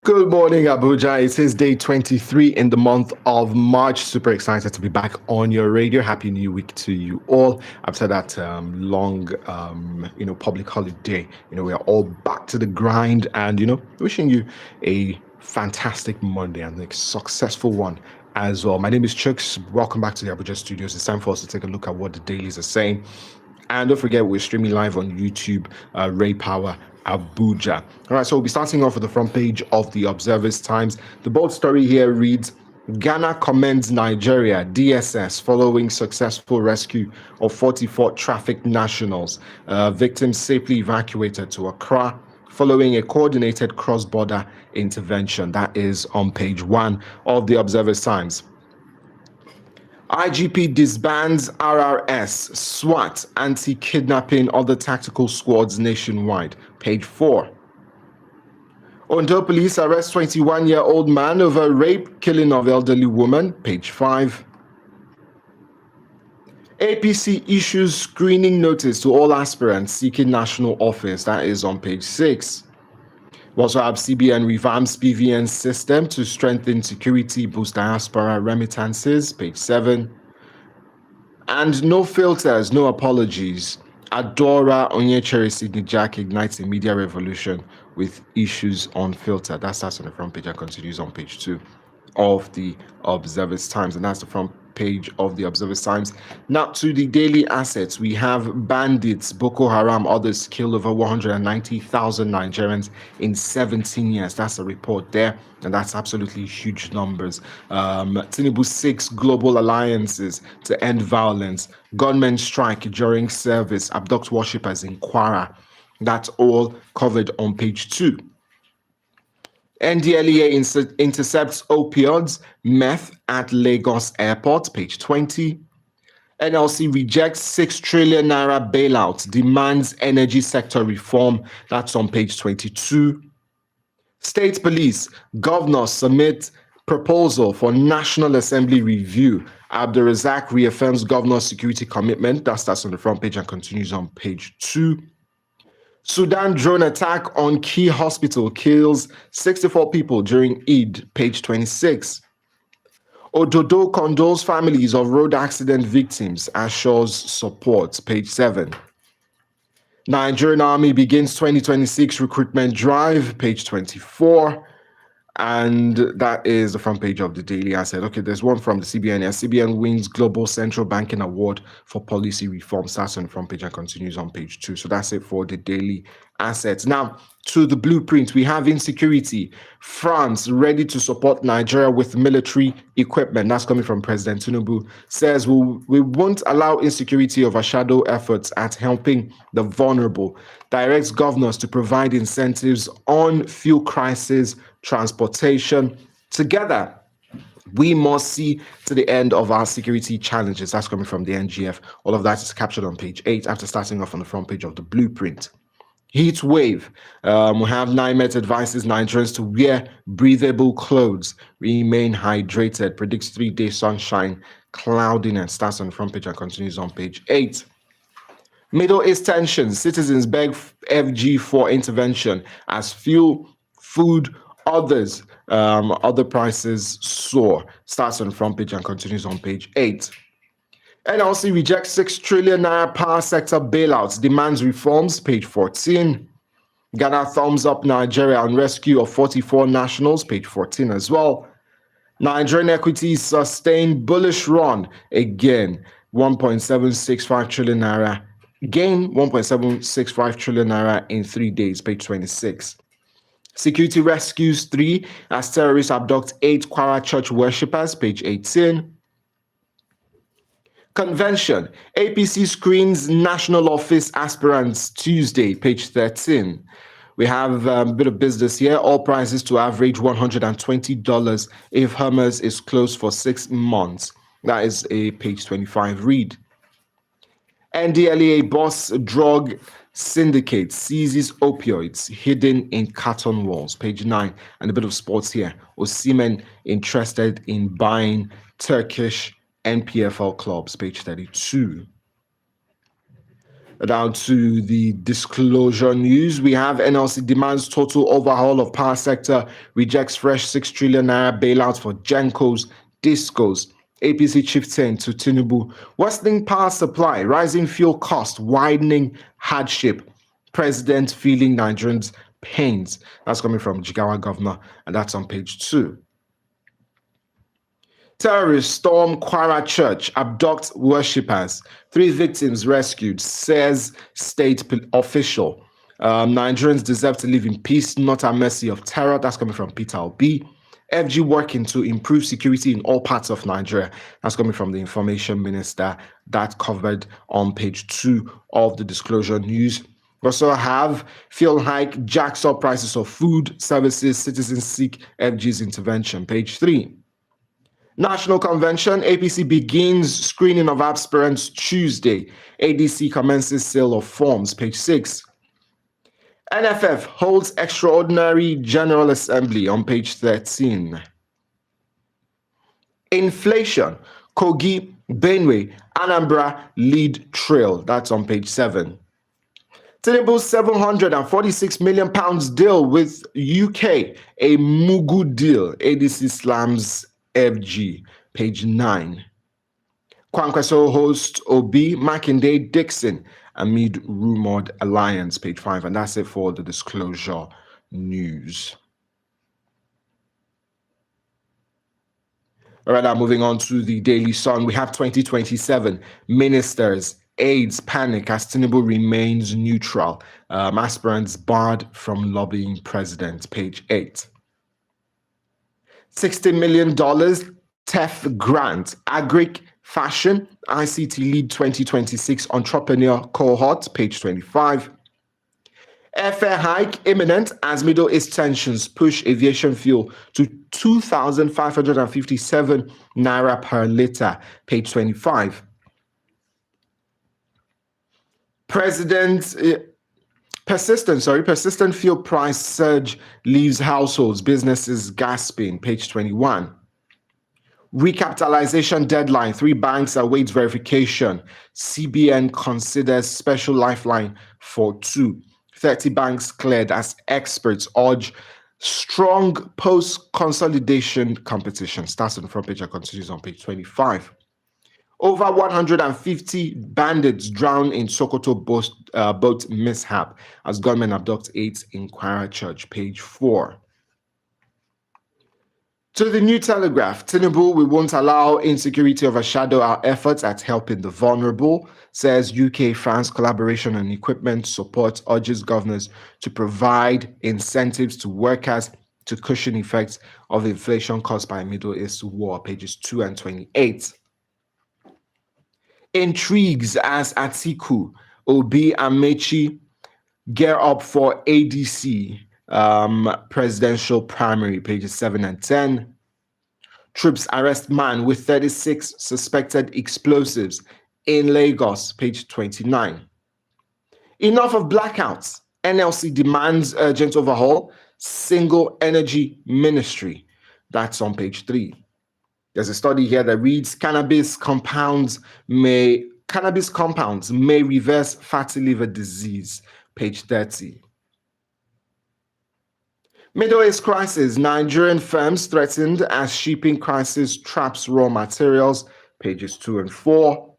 Good morning, Abuja. It is day 23 in the month of March. Super excited to be back on your radio. Happy New Week to you all. After that long, public holiday, we are all back to the grind and, wishing you a fantastic Monday and a successful one as well. My name is Chucks. Welcome back to the Abuja studios. It's time for us to take a look at what the dailies are saying. And don't forget, we're streaming live on YouTube, Raypower, Abuja. All right, so we'll be starting off with the front page of the Observer's Times. The bold story here reads, Ghana commends Nigeria, DSS, following successful rescue of 44 trafficked nationals. Victims safely evacuated to Accra following a coordinated cross-border intervention. That is on page 1 of the Observer's Times. IGP disbands RRS, SWAT, anti-kidnapping other tactical squads nationwide. Page 4. Ondo police arrest 21-year-old man over rape, killing of elderly woman. Page 5. APC issues screening notice to all aspirants seeking national office. That is on page 6. We also have CBN revamps BVN system to strengthen security, boost diaspora remittances. Page 7. And no filters, no apologies. Adora Onyechere Sidney Jack ignites a media revolution with issues unfiltered. That starts on the front page and continues on page 2 of the Observer's Times. And that's the front page of the Observer's Times. Now to the daily assets. We have bandits, Boko Haram, others kill over 190,000 Nigerians in 17 years. That's a report there. And that's absolutely huge numbers. Tinubu 6 global alliances to end violence. Gunmen strike during service. Abduct worshippers in Kwara. That's all covered on page 2. NDLEA intercepts opioids, meth at Lagos Airport, page 20. NLC rejects 6 trillion naira bailout, demands energy sector reform. That's on page 22. State police, governor submit proposal for National Assembly review. Abdulrazak reaffirms governor's security commitment. That starts on the front page and continues on page 2. Sudan drone attack on key hospital kills 64 people during Eid, page 26. Ododo condoles families of road accident victims, assures support, page 7. Nigerian Army begins 2026 recruitment drive, page 24. And that is the front page of the daily asset. Okay, there's one from the CBN. CBN wins Global Central Banking Award for policy reform. Starts on the front page and continues on page 2. So that's it for the daily assets. Now, to the blueprint, we have insecurity. France ready to support Nigeria with military equipment. That's coming from President Tinubu. Says we won't allow insecurity overshadow efforts at helping the vulnerable. Directs governors to provide incentives on fuel crisis, transportation. Together, we must see to the end of our security challenges. That's coming from the NGF. All of that is captured on page 8 after starting off on the front page of the blueprint. Heat wave. We have NIMET advises Nigerians to wear breathable clothes, remain hydrated, predicts 3-day sunshine, cloudiness. Starts on the front page and continues on page 8. Middle East tensions. Citizens beg FG for intervention as fuel, food, other prices soar. Starts on the front page and continues on page 8. NLC rejects 6 trillion naira power sector bailouts, demands reforms, page 14. Ghana thumbs up Nigeria on rescue of 44 nationals, page 14 as well. Nigerian equities sustain bullish run again, 1.765 trillion naira. Gain 1.765 trillion naira in 3 days, page 26. Security rescues 3 as terrorists abduct 8 Kwara church worshippers, page 18. Convention. APC screens national office aspirants Tuesday, page 13. We have a bit of business here. All prices to average $120 if Hermes is closed for 6 months. That is a page 25 read. NDLEA boss drug syndicate seizes opioids hidden in carton walls, page 9. And a bit of sports here. Osimhen interested in buying Turkish NPFL clubs, page 32. Down to the disclosure news, we have NLC demands total overhaul of power sector, rejects fresh 6 trillion naira bailout for Gencos, Discos. APC chieftain to Tinubu. Worsening power supply, rising fuel cost, widening hardship. President feeling Nigerians' pains. That's coming from Jigawa governor, and that's on page 2. Terrorists storm Kwara Church, abduct worshippers. 3 victims rescued, says state official. Nigerians deserve to live in peace, not at mercy of terror. That's coming from Peter Obi. FG working to improve security in all parts of Nigeria. That's coming from the information minister. That covered on page 2 of the disclosure news. We also have fuel hike, jacks up prices of food, services, citizens seek FG's intervention. Page 3. National Convention, APC begins screening of aspirants Tuesday. ADC commences sale of forms. Page 6. NFF holds extraordinary General Assembly on page 13. Inflation, Kogi, Benue, Anambra lead trail. That's on page 7. Tinubu's £746 million deal with UK, a Mugu deal. ADC slams FG, page 9. Kwankwaso hosts Obi, Makinde, Dixon amid rumored alliance, page 5. And that's it for the disclosure news. All right, now moving on to the Daily Sun. We have 2027 ministers, aides panic as Tinubu remains neutral. Aspirants barred from lobbying president, page 8. $60 million TEF grant, Agric Fashion, ICT Lead 2026 Entrepreneur Cohort, page 25. Airfare hike imminent as Middle East tensions push aviation fuel to 2,557 naira per litre, page 25. Persistent fuel price surge leaves households, businesses gasping, page 21. Recapitalization deadline, 3 banks await verification. CBN considers special lifeline for 2. 30 banks cleared as experts urge strong post-consolidation competition. Starts on the front page and continues on page 25. Over 150 bandits drown in Sokoto boat mishap as gunmen abduct 8 in Kwara Church, page 4. To the New Telegraph, Tinubu, we won't allow insecurity overshadow our efforts at helping the vulnerable, says UK-France collaboration on equipment support urges governors to provide incentives to workers to cushion effects of inflation caused by Middle East war, pages 2 and 28. Intrigues as Atiku, Obi and Mechi gear up for ADC presidential primary, pages 7 and 10. Troops arrest man with 36 suspected explosives in Lagos, page 29. Enough of blackouts. NLC demands urgent overhaul. Single energy ministry. That's on page 3. There's a study here that reads cannabis compounds may reverse fatty liver disease, page 30. Middle East crisis, Nigerian firms threatened as shipping crisis traps raw materials, pages 2 and 4.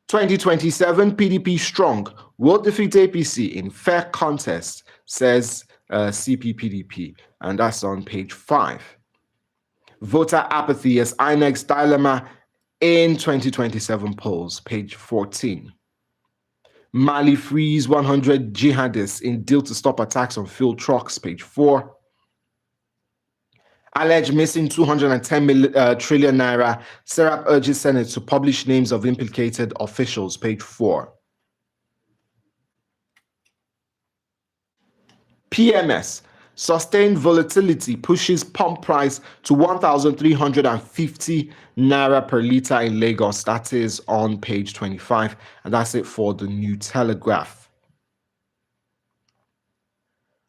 2027, PDP strong, will defeat APC in fair contest, says CPPDP, and that's on page 5. Voter apathy as INEC's dilemma in 2027 polls, page 14. Mali frees 100 jihadists in deal to stop attacks on fuel trucks, page 4. Alleged missing 210 trillion naira. Serap urges Senate to publish names of implicated officials, page 4. PMS. Sustained volatility pushes pump price to 1,350 naira per litre in Lagos. That is on page 25. And that's it for the New Telegraph.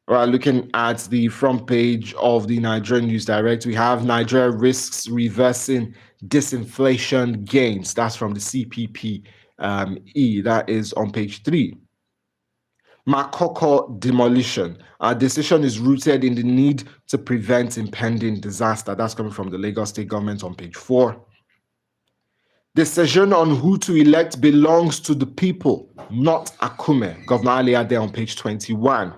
All right, looking at the front page of the Nigerian News Direct, we have Nigeria risks reversing disinflation gains. That's from the CPP E, that is on page 3. Makoko demolition. Our decision is rooted in the need to prevent impending disaster. That's coming from the Lagos State government on page 4. Decision on who to elect belongs to the people, not Akume. Governor Aliade on page 21.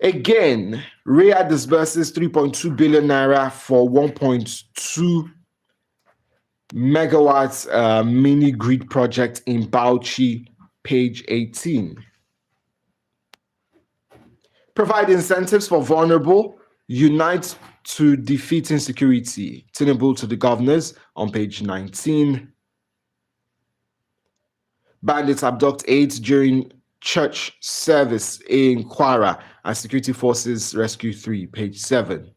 Again, RIA disburses 3.2 billion naira for 1.2 megawatts mini grid project in Bauchi, page 18. Provide incentives for vulnerable, unite to defeat insecurity. Tinubu to the governors on page 19. Bandits abduct 8 during church service in Kwara and security forces rescue 3, page 7.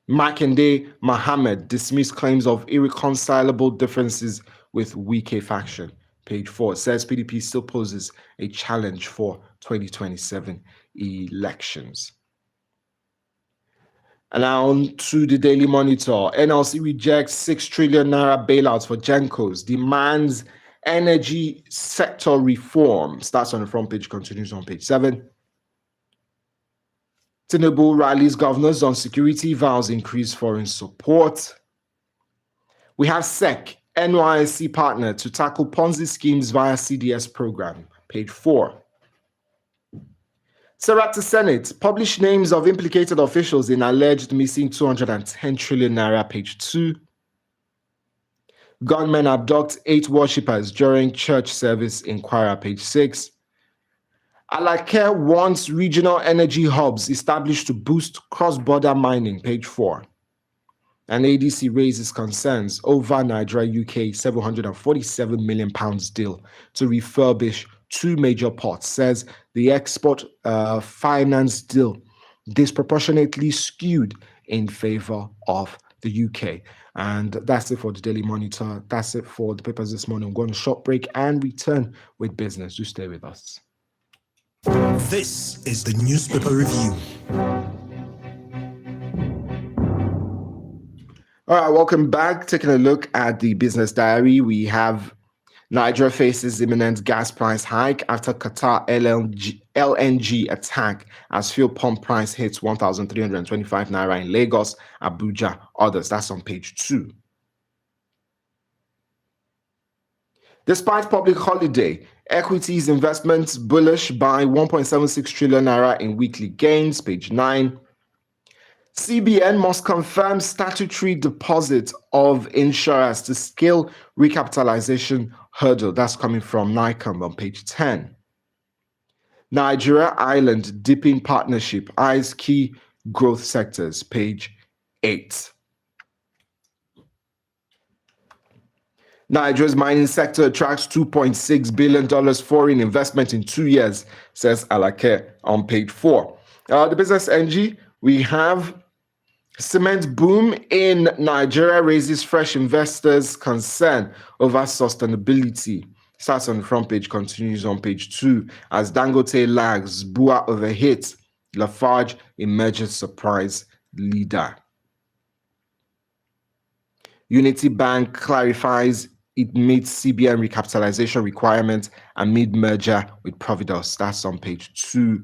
Makinde Mohammed dismissed claims of irreconcilable differences with Wike faction. Page 4 says PDP still poses a challenge for 2027 elections. And now on to the Daily Monitor. NLC rejects 6 trillion naira bailouts for Gencos, demands energy sector reform. Starts on the front page, continues on page 7. Tinubu rallies governors on security, vows increase foreign support. We have SEC, NYSC partner to tackle Ponzi schemes via CDS program. Page 4. Serapta Senate, publish names of implicated officials in alleged missing 210 trillion naira. Page 2. Gunmen abduct 8 worshippers during church service in Kwara. Page 6. Alake wants regional energy hubs established to boost cross-border mining. Page 4. And ADC raises concerns over Nigeria-UK £747 million deal to refurbish 2 major ports, says the export finance deal disproportionately skewed in favor of the UK. And that's it for the Daily Monitor. That's it for the papers this morning. I'm going to short break and return with business. Do stay with us. This is the newspaper review. All right, welcome back. Taking a look at the business diary, we have Nigeria faces imminent gas price hike after Qatar LNG attack as fuel pump price hits 1,325 naira in Lagos, Abuja, others. That's on page 2. Despite public holiday, equities investments bullish by 1.76 trillion naira in weekly gains, page 9. CBN must confirm statutory deposit of insurers to scale recapitalization hurdle. That's coming from NICOM on page 10. Nigeria-Ireland deepening partnership eyes key growth sectors, page 8. Nigeria's mining sector attracts $2.6 billion foreign investment in 2 years, says Alake on page 4. The business NG, we have cement boom in Nigeria raises fresh investors' concern over sustainability. Starts on the front page, continues on page 2. As Dangote lags, Bua overhits, Lafarge emerges surprise leader. Unity Bank clarifies it meets CBN recapitalization requirements amid merger with Providus. That's on page 2.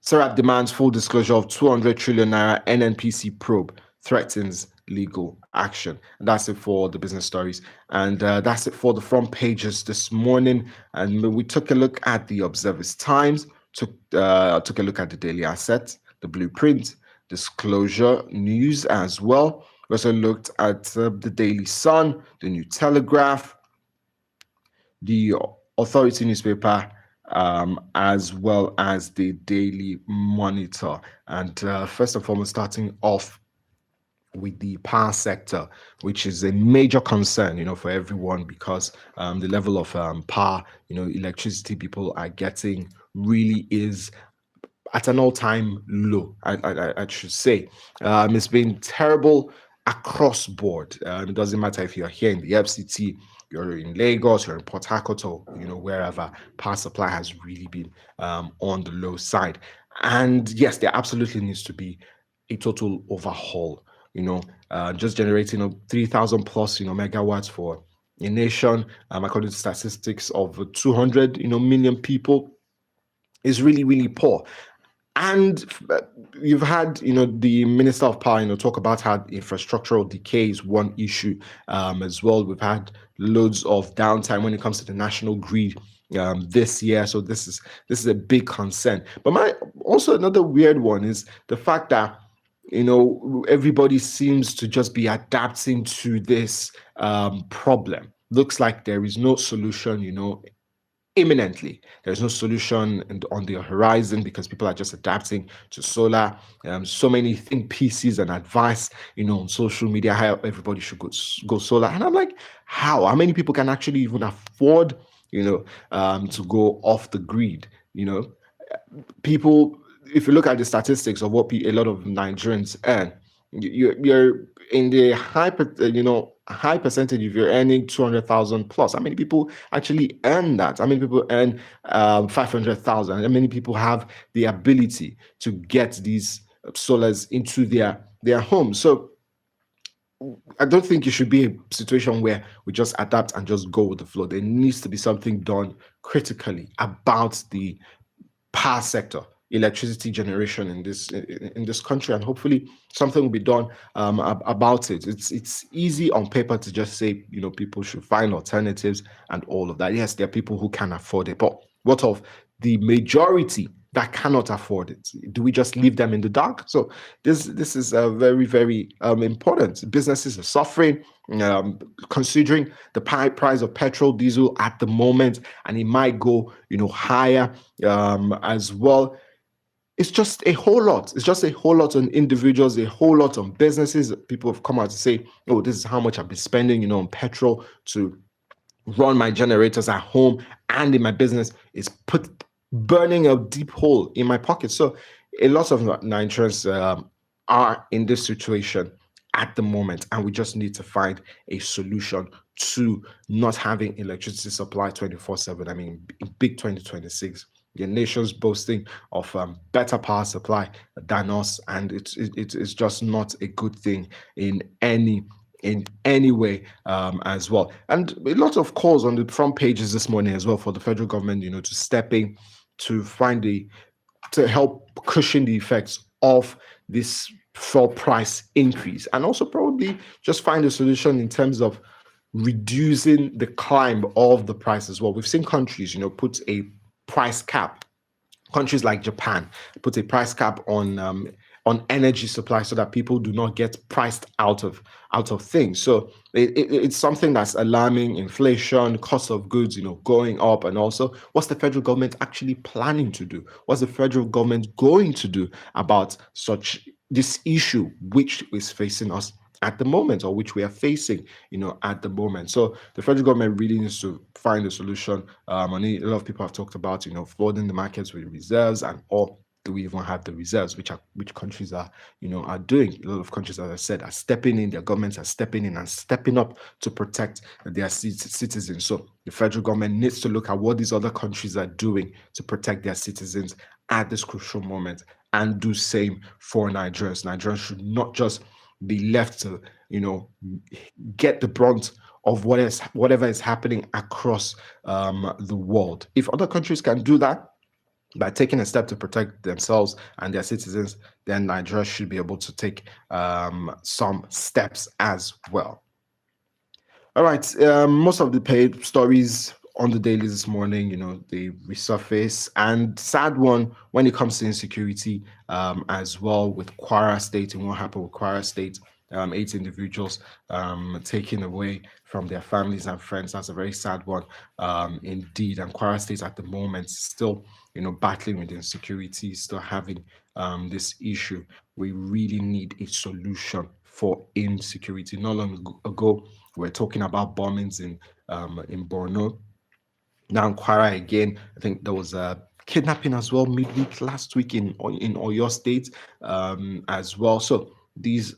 Serap demands full disclosure of 200 trillion naira NNPC probe, threatens legal action. And that's it for the business stories. And that's it for the front pages this morning. And we took a look at the Observer's Times, took a look at the Daily Asset, the Blueprint, Disclosure News as well. We also looked at the Daily Sun, the New Telegraph, the Authority newspaper, as well as the Daily Monitor. And first and foremost, starting off with the power sector, which is a major concern, for everyone, because the level of power, electricity people are getting really is at an all-time low, I should say. It's been terrible across board. It doesn't matter if you're here in the FCT, you're in Lagos, you're in Port Harcourt, or wherever. Power supply has really been on the low side. And yes, there absolutely needs to be a total overhaul. Just generating 3,000 plus megawatts for a nation, according to statistics, of 200 million people is really, really poor. And you've had, the Minister of Power, talk about how infrastructural decay is one issue as well. We've had loads of downtime when it comes to the national grid this year, so this is a big concern. But also another weird one is the fact that everybody seems to just be adapting to this problem. Looks like there is no solution, imminently. There's no solution on the horizon because people are just adapting to solar. So many think pieces and advice, on social media how everybody should go solar. And I'm like, how? How many people can actually even afford, to go off the grid? People, if you look at the statistics of what a lot of Nigerians earn, you're in the high percentage if you're earning 200,000 plus. How many people actually earn that? How many people earn 500,000? How many people have the ability to get these solars into their homes? So I don't think it should be a situation where we just adapt and just go with the flow. There needs to be something done critically about the power sector, electricity generation in this country, and hopefully something will be done about it. It's easy on paper to just say people should find alternatives and all of that. Yes, there are people who can afford it, but what of the majority that cannot afford it? Do we just leave them in the dark? So this is very, very important. Businesses are suffering, considering the price of petrol, diesel at the moment, and it might go higher as well. It's just a whole lot. It's just a whole lot on individuals, a whole lot on businesses. People have come out to say, "Oh, this is how much I've been spending, on petrol to run my generators at home and in my business is burning a deep hole in my pocket." So a lot of Nigerians are in this situation at the moment, and we just need to find a solution to not having electricity supply 24/7. I mean, big 2026. The nation's boasting of better power supply than us, and it's just not a good thing in any way as well. And a lot of calls on the front pages this morning as well for the federal government, to step in to to help cushion the effects of this fuel price increase, and also probably just find a solution in terms of reducing the climb of the price as well. We've seen countries, put a price cap. Countries like Japan put a price cap on energy supply so that people do not get priced out of things. So it's something that's alarming. Inflation, cost of goods, going up, and also what's the federal government actually planning to do? What's the federal government going to do about this issue which is facing us at the moment, or which we are facing, at the moment? So the federal government really needs to find a solution. A lot of people have talked about, flooding the markets with reserves, and or do we even have the reserves, which countries are doing? A lot of countries, as I said, are stepping in. Their governments are stepping in and stepping up to protect their citizens. So the federal government needs to look at what these other countries are doing to protect their citizens at this crucial moment, and do same for Nigerians. Nigerians should not just be left to get the brunt of whatever is happening across the world. If other countries can do that by taking a step to protect themselves and their citizens, then Nigeria should be able to take some steps as well. All right, most of the paid stories on the daily this morning, they resurface, and sad one when it comes to insecurity as well, with Kwara State and what happened with Kwara State. 8 individuals taken away from their families and friends. That's a very sad one indeed. And Kwara State at the moment still, battling with insecurity, still having this issue. We really need a solution for insecurity. Not long ago, we were talking about bombings in Borno. Now in Kwara again, I think there was a kidnapping as well midweek last week in Oyo State as well. So this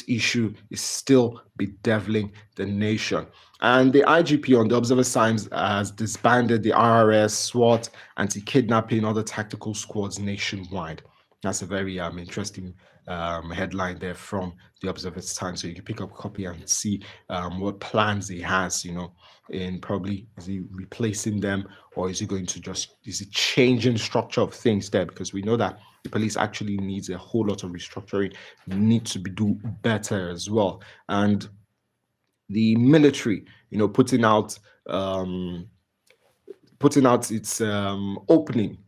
issue is still bedeviling the nation. And the IGP on the Observer Signs has disbanded the RRS, SWAT, anti-kidnapping, other tactical squads nationwide. That's a very interesting headline there from the Observer's Time. So you can pick up a copy and see what plans he has, in probably is he replacing them, or is he going to just is he changing structure of things there? Because we know that the police actually needs a whole lot of restructuring, need to be do better as well. And the military, putting out its opening,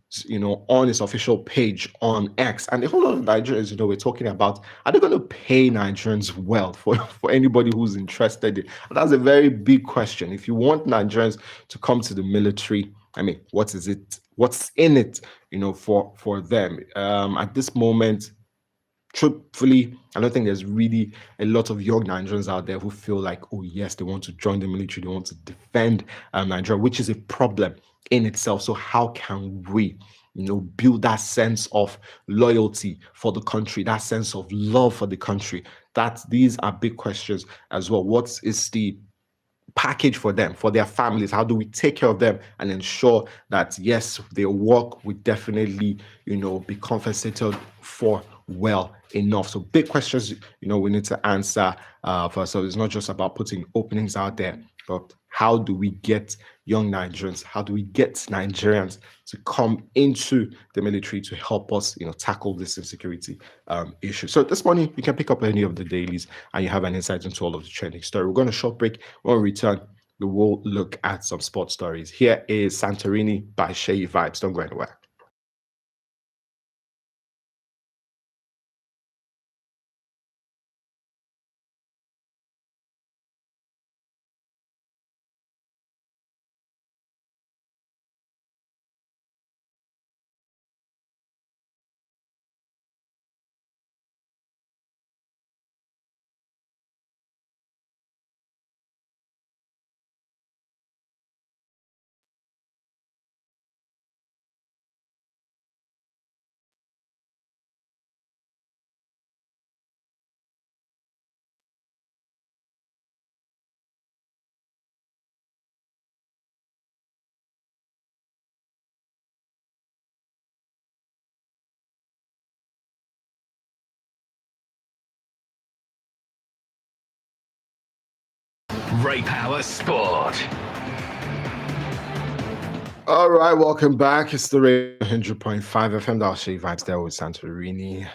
on its official page on X. And a whole lot of Nigerians, we're talking about, are they going to pay Nigerians well for anybody who's interested in? And that's a very big question. If you want Nigerians to come to the military, I mean, what is it? What's in it, for them? At this moment, truthfully, I don't think there's really a lot of young Nigerians out there who feel like, oh yes, they want to join the military, they want to defend Nigeria, which is a problem in itself. So how can we, build that sense of loyalty for the country, that sense of love for the country? That these are big questions as well. What is the package for them, for their families? How do we take care of them and ensure that yes, their work will definitely, be compensated for well enough? So big questions, we need to answer for ourselves. It's not just about putting openings out there, but how do we get young Nigerians? How do we get Nigerians to come into the military to help us, tackle this insecurity issue? So this morning, you can pick up any of the dailies and you have an insight into all of the trending story. We're going to short break. When we return, we will look at some sports stories. Here is Santorini by Shay Vibes. Don't go anywhere. Raypower Sport. All right, welcome back. It's the Radio 100.5 FM. That was Shay Vibes there with Santorini.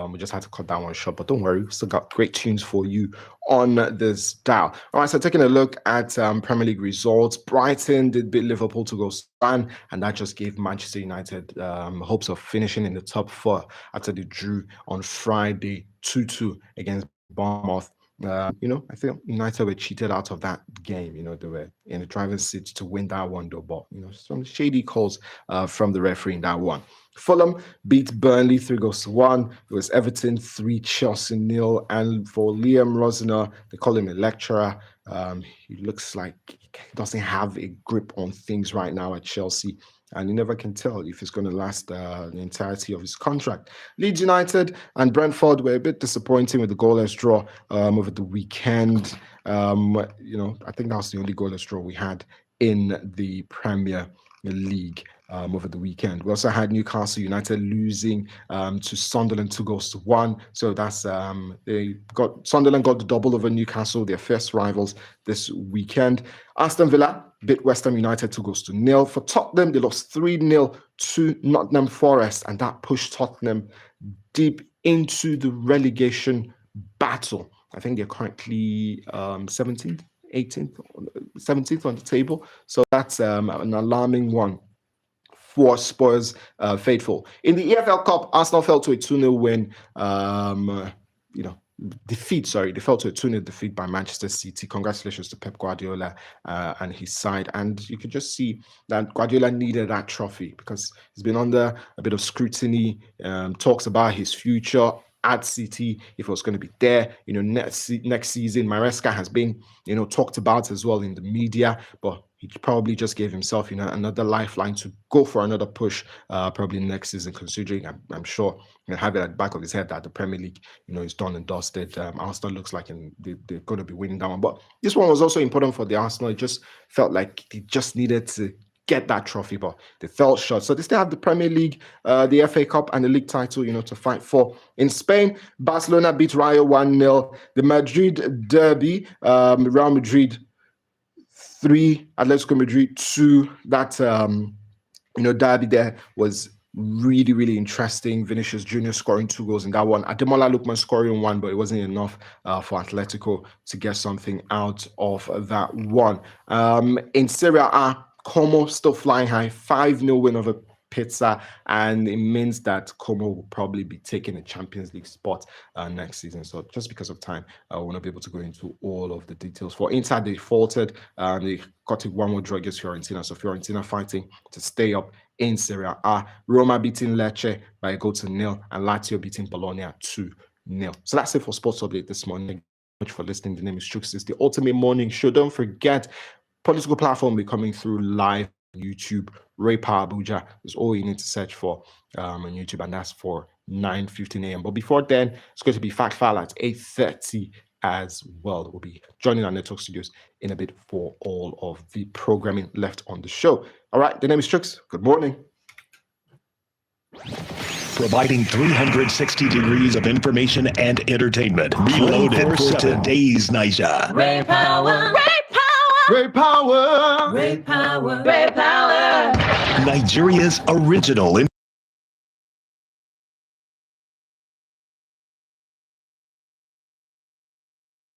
We just had to cut that one short, but don't worry, we still got great tunes for you on this dial. All right, so taking a look at Premier League results, Brighton did beat Liverpool to go stand, and that just gave Manchester United hopes of finishing in the top four after they drew on Friday 2-2 against Bournemouth. I think United were cheated out of that game. They were in the driver's seat to win that one, though. But some shady calls from the referee in that one. Fulham beat Burnley 3-1. It was Everton 3, Chelsea 0. And for Liam Rosner, they call him a lecturer. He looks like he doesn't have a grip on things right now at Chelsea. And you never can tell if it's going to last the entirety of his contract. Leeds United and Brentford were a bit disappointing with the goalless draw over the weekend. I think that was the only goalless draw we had in the Premier League over the weekend. We also had Newcastle United losing to Sunderland 2-1. So that's Sunderland got the double over Newcastle, their first rivals this weekend. Aston Villa beat West Ham United 2-0. For Tottenham, they lost 3-0 to Nottingham Forest, and that pushed Tottenham deep into the relegation battle. I think they're currently 17th, 18th, 17th on the table. So that's an alarming one for Spurs faithful. In the EFL Cup, Arsenal fell to a 2-0 win. They fell to a 2-0 defeat by Manchester City. Congratulations to Pep Guardiola and his side. And you could just see that Guardiola needed that trophy because he's been under a bit of scrutiny, talks about his future at City, if it was going to be there. Next season, Maresca has been, talked about as well in the media, but he probably just gave himself, another lifeline to go for another push, probably next season, considering I'm sure have it at the back of his head that the Premier League, is done and dusted. Arsenal looks like they're going to be winning that one. But this one was also important for the Arsenal. It just felt like they just needed to get that trophy, but they fell short. So they still have the Premier League, the FA Cup, and the league title, to fight for. In Spain, Barcelona beat Rayo 1-0. The Madrid derby, Real Madrid 3, Atletico Madrid 2. That derby there was really, really interesting. Vinicius Jr. scoring 2 goals in that one. Ademola Lookman scoring 1, but it wasn't enough for Atletico to get something out of that one. In Serie A, Como still flying high, 5-0 win over Pizza, and it means that Como will probably be taking a Champions League spot next season. So just because of time, we'll not be able to go into all of the details. For Inter, they faltered. They got a 1-1 draw against Fiorentina. So Fiorentina fighting to stay up in Serie A. Roma beating Lecce by a goal to 0, and Lazio beating Bologna 2-0. So that's it for Sports Update this morning. Thank you much for listening. The name is Chooks. It's the ultimate morning show. Don't forget, political platform will be coming through live on YouTube. Raypower Abuja is all you need to search for on YouTube, and that's for 9:15 a.m. But before then, it's going to be Fact File at 8:30 as well. We'll be joining our network studios in a bit for all of the programming left on the show. All right, the name is Chooks. Good morning. Providing 360 degrees of information and entertainment. Reloaded for today's Niger. Raypower. Raypower. Raypower. Raypower. Nigeria's original